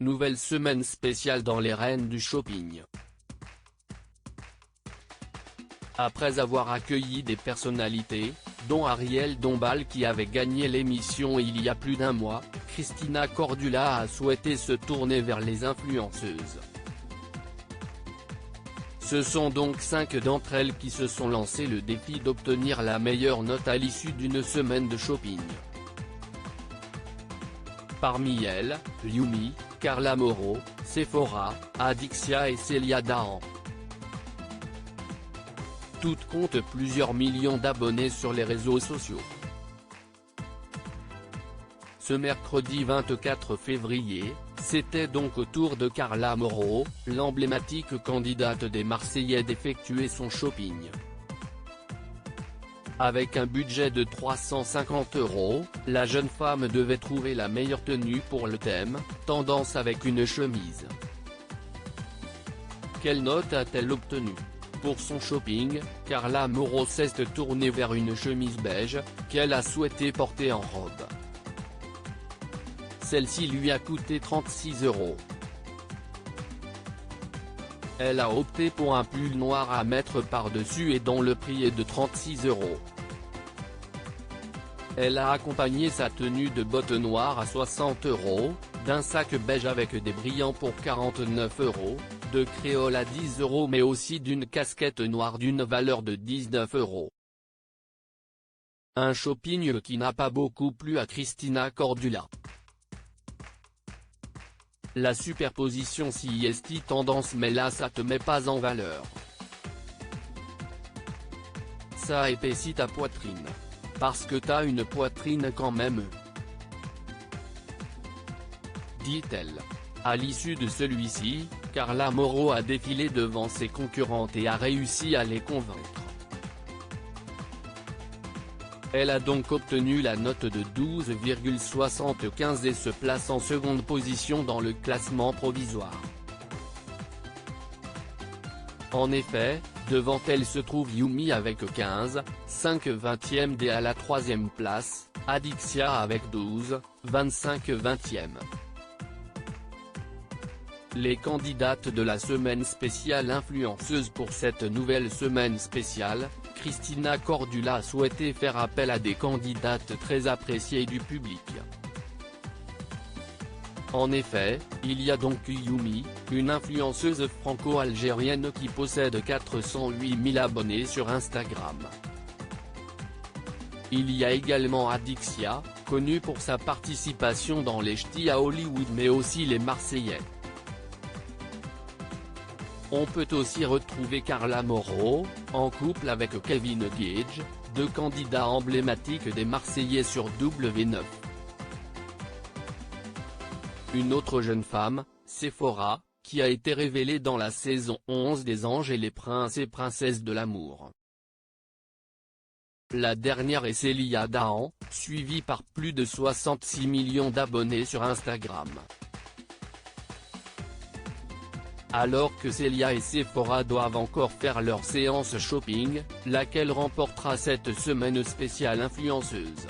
Nouvelle semaine spéciale dans les reines du shopping. Après avoir accueilli des personnalités, dont Ariel Dombal qui avait gagné l'émission il y a plus d'un mois, Christina Cordula a souhaité se tourner vers les influenceuses. Ce sont donc 5 d'entre elles qui se sont lancées le défi d'obtenir la meilleure note à l'issue d'une semaine de shopping. Parmi elles, Yumi, Carla Moreau, Sephora, Adixia et Célia Dahan. Toutes comptent plusieurs millions d'abonnés sur les réseaux sociaux. Ce mercredi 24 février, c'était donc au tour de Carla Moreau, l'emblématique candidate des Marseillais d'effectuer son shopping. Avec un budget de 350 €, la jeune femme devait trouver la meilleure tenue pour le thème « Tendance avec une chemise ». Quelle note a-t-elle obtenue? Pour son shopping, Carla Moreau s'est tournée vers une chemise beige, qu'elle a souhaité porter en robe. Celle-ci lui a coûté 36 €. Elle a opté pour un pull noir à mettre par-dessus et dont le prix est de 36 €. Elle a accompagné sa tenue de bottes noires à 60 €, d'un sac beige avec des brillants pour 49 €, de créoles à 10 € mais aussi d'une casquette noire d'une valeur de 19 €. Un shopping qui n'a pas beaucoup plu à Christina Cordula. La superposition CST tendance mais là ça te met pas en valeur. Ça épaissit ta poitrine. Parce que t'as une poitrine quand même. Dit-elle. À l'issue de celui-ci, Carla Moreau a défilé devant ses concurrentes et a réussi à les convaincre. Elle a donc obtenu la note de 12,75 et se place en seconde position dans le classement provisoire. En effet, devant elle se trouve Yumi avec 15,5 et à la troisième place, Adixia avec 12,25. Les candidates de la semaine spéciale influenceuse. Pour cette nouvelle semaine spéciale, Christina Cordula a souhaité faire appel à des candidates très appréciées du public. En effet, il y a donc Yumi, une influenceuse franco-algérienne qui possède 408 000 abonnés sur Instagram. Il y a également Adixia, connue pour sa participation dans les ch'tis à Hollywood mais aussi les Marseillais. On peut aussi retrouver Carla Moreau, en couple avec Kevin Gage, deux candidats emblématiques des Marseillais sur W9. Une autre jeune femme, Sephora, qui a été révélée dans la saison 11 des Anges et les Princes et Princesses de l'amour. La dernière est Célia Dahan, suivie par plus de 66 millions d'abonnés sur Instagram. Alors que Célia et Sephora doivent encore faire leur séance shopping, laquelle remportera cette semaine spéciale influenceuse.